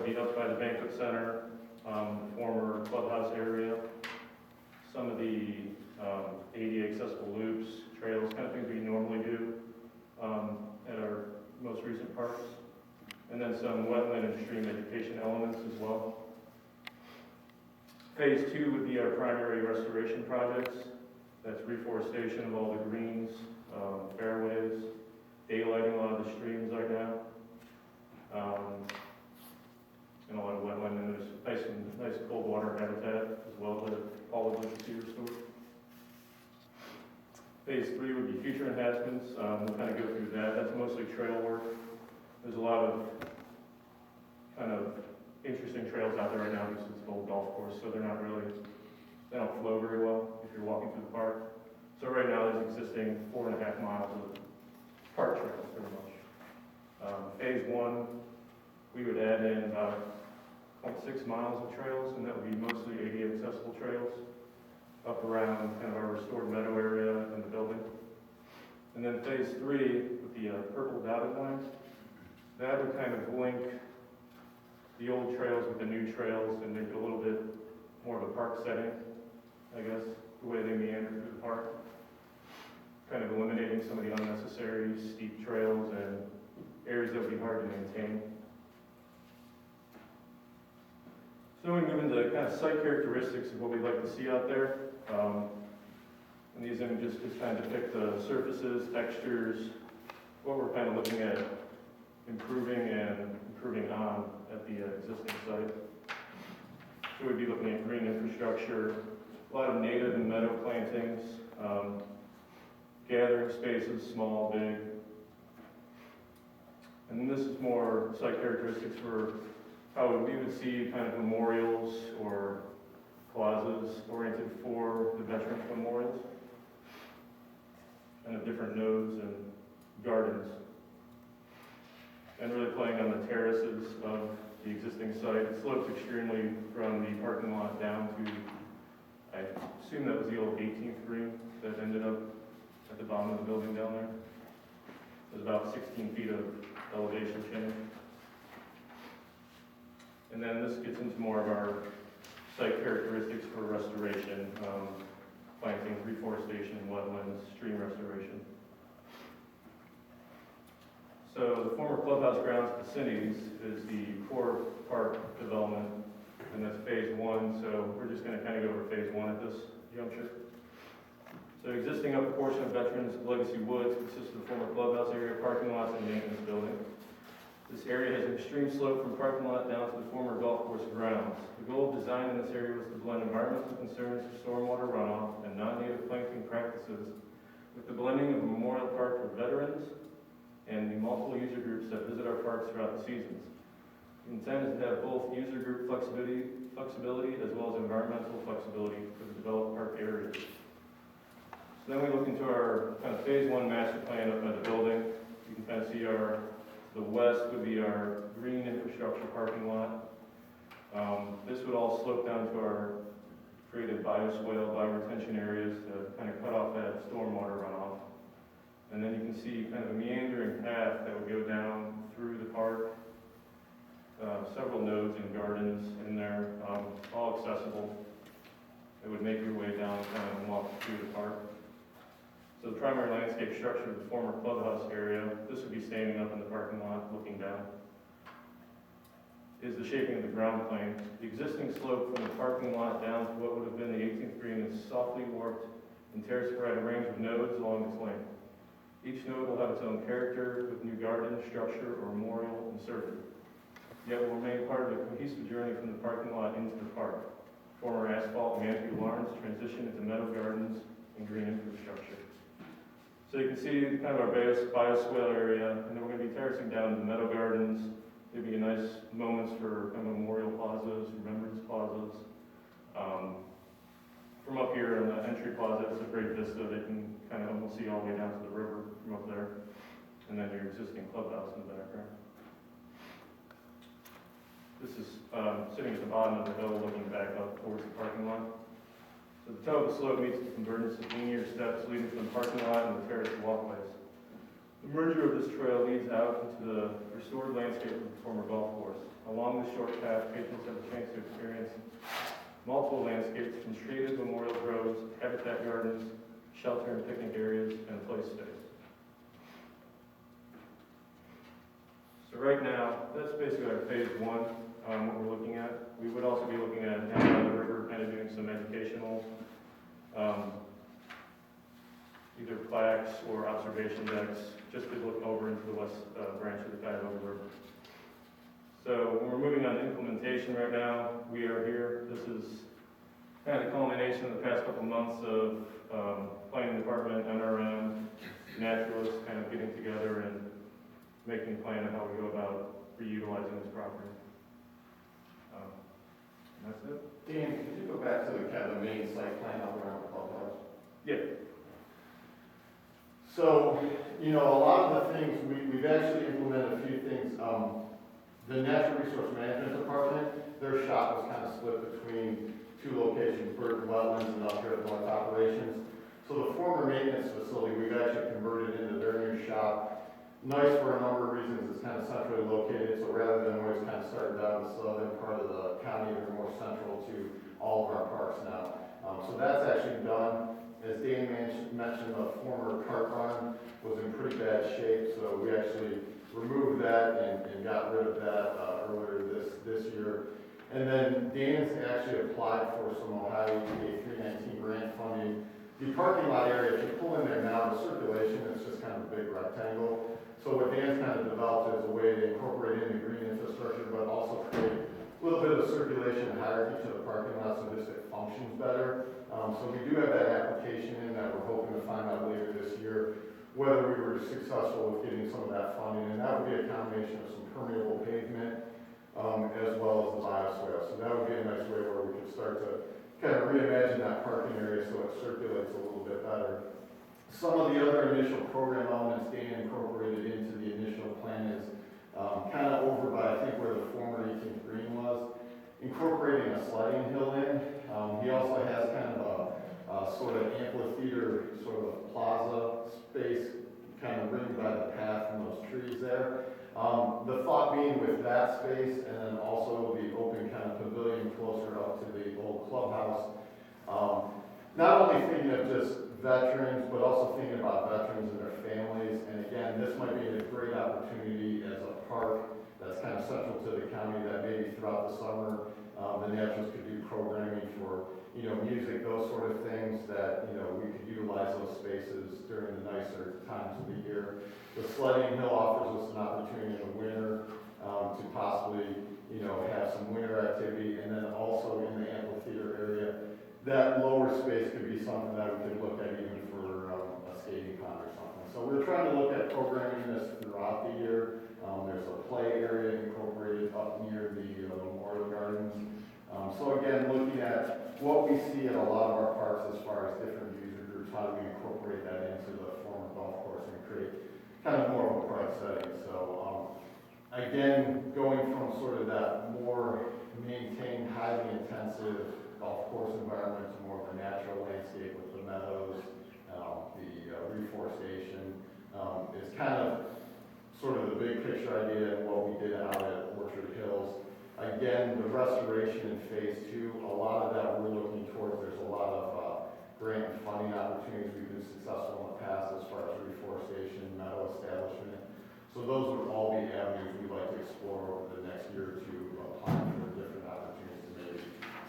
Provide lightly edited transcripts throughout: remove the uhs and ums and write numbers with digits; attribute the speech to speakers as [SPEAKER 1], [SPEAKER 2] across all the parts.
[SPEAKER 1] would be up by the banquet center, the former clubhouse area, some of the ADA accessible loops, trails, kind of things we normally do at our most recent parks, and then some wetland and stream education elements as well. Phase 2 would be our primary restoration projects. That's reforestation of all the greens, fairways, daylighting a lot of the streams right now, and a lot of wetland, and there's nice cold water habitat as well that all would like to see restored. Phase 3 would be future enhancements. We'll kind of go through that. That's mostly trail work. There's a lot of kind of interesting trails out there right now because it's an old golf course, so they don't flow very well if you're walking through the park. So right now there's existing 4.5 miles of park trails pretty much. Phase 1, we would add in about 0.6 miles of trails, and that would be mostly ADA accessible trails up around kind of our restored meadow area in the building. And then phase 3 with the purple dotted line, that would kind of link the old trails with the new trails and make it a little bit more of a park setting, I guess, the way they meander through the park. Kind of eliminating some of the unnecessary steep trails and areas that would be hard to maintain. So we move into kind of site characteristics of what we'd like to see out there. And these images just kind of depict the surfaces, textures, what we're kind of looking at improving on at the existing site. So we'd be looking at green infrastructure, a lot of native and meadow plantings, gathering spaces, small, big. And then this is more site characteristics for how we would see kind of memorials or plazas oriented for the veteran memorials, kind of different nodes and gardens. And really playing on the terraces of the existing site. It slopes extremely from the parking lot down to, I assume that was the old 18th green that ended up at the bottom of the building down there. There's about 16 feet of elevation change. And then this gets into more of our site characteristics for restoration, planting, reforestation, wetlands, stream restoration. So the former clubhouse grounds vicinities is the core park development, and that's phase 1. So we're just going to kind of go over phase 1 at this juncture. So existing upper portion of Veterans Legacy Woods consists of the former clubhouse area, parking lots, and maintenance building. This area has an extreme slope from parking lot down to the former golf course grounds. The goal of design in this area was to blend environmental concerns for stormwater runoff and non-native planting practices with the blending of a memorial park for veterans and the multiple user groups that visit our parks throughout the seasons. The intent is to have both user group flexibility as well as environmental flexibility for the developed park areas. So then we look into our kind of phase 1 master plan up by the building. You can kind of see the west would be our green infrastructure parking lot. This would all slope down to our created bioswale, bioretention areas to kind of cut off that stormwater runoff. And then you can see kind of a meandering path that would go down through the park. Several nodes and gardens in there, all accessible. It would make your way down kind of and walk through the park. So the primary landscape structure of the former clubhouse area, this would be standing up in the parking lot looking down, is the shaping of the ground plane. The existing slope from the parking lot down to what would have been the 18th green is softly warped and terraced by a range of nodes along its length. Each node will have its own character with new garden, structure, or memorial inserted. Yet will remain part of a cohesive journey from the parking lot into the park. Former asphalt and manicured lawns transition into meadow gardens and green infrastructure. So you can see kind of our bioswale area, and then we're going to be terracing down into meadow gardens. There'd be nice moments for kind of memorial plazas, remembrance plazas. From up here in the entry plaza, it's a great vista. They can kind of almost see all the way down to the river from up there. And then your existing clubhouse in the background. This is sitting at the bottom of the hill looking back up towards the parking lot. So the toe of the slope meets the convergence of linear steps leading from the parking lot and the terraced walkways. The merger of this trail leads out into the restored landscape of the former golf course. Along this short path, patrons have a chance to experience multiple landscapes from shaded memorial groves, habitat gardens, shelter and picnic areas, and play space. So right now, that's basically our phase one, what we're looking at. We would also be looking at down by the river, kind of doing some educational, either plaques or observation decks, just to look over into the west branch of the Geauga River. So when we're moving on to implementation right now, we are here. This is kind of the culmination of the past couple months of planning department, NRM, naturalists kind of getting together and making a plan of how we go about reutilizing this property. And that's it.
[SPEAKER 2] Dan, could you go back to the kind of main site plan up around the clubhouse?
[SPEAKER 1] Yeah.
[SPEAKER 2] So, you know, a lot of the things, we've actually implemented a few things. The Natural Resource Management Department, their shop was kind of split between two locations, Burton Wetlands and Upgrade North Operations. So the former maintenance facility, we've actually converted into their new shop. Nice for a number of reasons, it's kind of centrally located, so rather than always kind of starting down the southern part of the county, they're more central to all of our parks now. So that's actually done. As Dan mentioned, the former cart barn was in pretty bad shape, so we actually removed that and got rid of that earlier this year. And then Dan's actually applied for some Ohio EPA 319 grant funding. The parking lot area, if you pull in there now, the circulation is just kind of a big rectangle. So what Dan's kind of developed is a way to incorporate in the green infrastructure, but also create a little bit of circulation and hierarchy to the parking lot so just it functions better. So we do have that application in that we're hoping to find out later this year whether we were successful with getting some of that funding, and that would be a combination of some permeable pavement as well as the bioswale. So that would be a nice way where we could start to kind of reimagine that parking area so it circulates a little bit better. Some of the other initial program elements Dan incorporated into the initial plan is kind of over by, I think, where the former 18th Green was, incorporating a sliding hill in. He also has kind of a sort of amphitheater, sort of plaza space kind of ringed by the path and those trees there. The thought being with that space and then also the open kind of pavilion closer up to the old clubhouse, not only thinking of just veterans, but also thinking about veterans and their families. And again, this might be a great opportunity as a park that's kind of central to the county that maybe throughout the summer, the naturalists could do programming for, you know, music, those sort of things that, you know, we could utilize those spaces during the nicer times of the year. The sledding hill offers us an opportunity in the winter to possibly, you know, have some winter activity, and then also in the amphitheater area, that lower space could be something that we could look at even for a skating pond or something. So we're trying to look at programming this throughout the year. There's a play area incorporated up near the Memorial Gardens. So again, looking at what we see at a lot of our parks as far as different user groups, how do we incorporate that into the former golf course and create kind of more of a park setting. So again, going from sort of that more maintained, highly intensive golf course environment to more of a natural landscape with the meadows, the reforestation is kind of sort of the big picture idea of what we did out at Orchard Hills. Again, the restoration in phase 2, a lot of that we're looking towards. There's a lot of grant and funding opportunities. We've been successful in the past as far as reforestation, meadow establishment. So those would all be avenues we'd like to explore over the next year or two, applying for different opportunities to maybe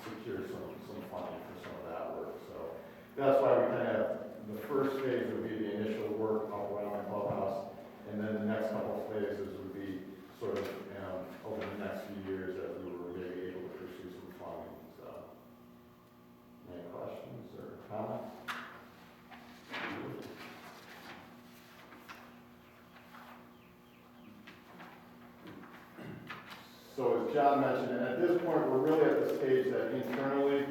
[SPEAKER 2] secure some funding for some of that work. So that's why we kind of have the first phase would be the initial work up around the clubhouse, and then the next couple of phases would be sort of over the next few years as we were maybe able to pursue some funding. So, any questions or comments? So as John mentioned, and at this point we're really at the stage that internally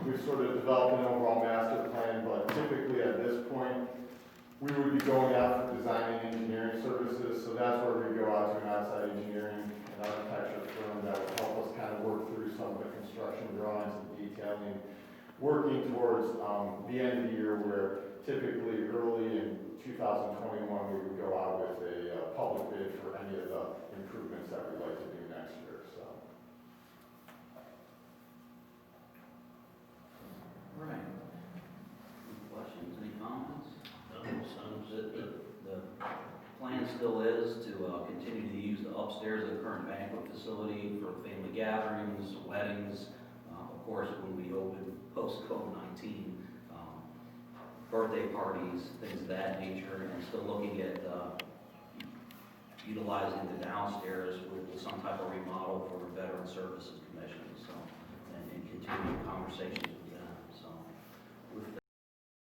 [SPEAKER 2] we've sort of developed an overall master plan, but typically at this point we would be going out for design and engineering services. So that's where we go out to an outside engineering and architecture firm that would help us kind of work through some of the construction drawings and detailing, working towards the end of the year where typically early in 2021 we would go out with a public bid for any of the improvements that we'd like to do next year. So
[SPEAKER 3] plan still is to continue to use the upstairs of the current banquet facility for family gatherings, weddings, of course, when we open post-COVID-19, birthday parties, things of that nature, and still looking at utilizing the downstairs with some type of remodel for the Veteran Services Commission, so, and continuing conversations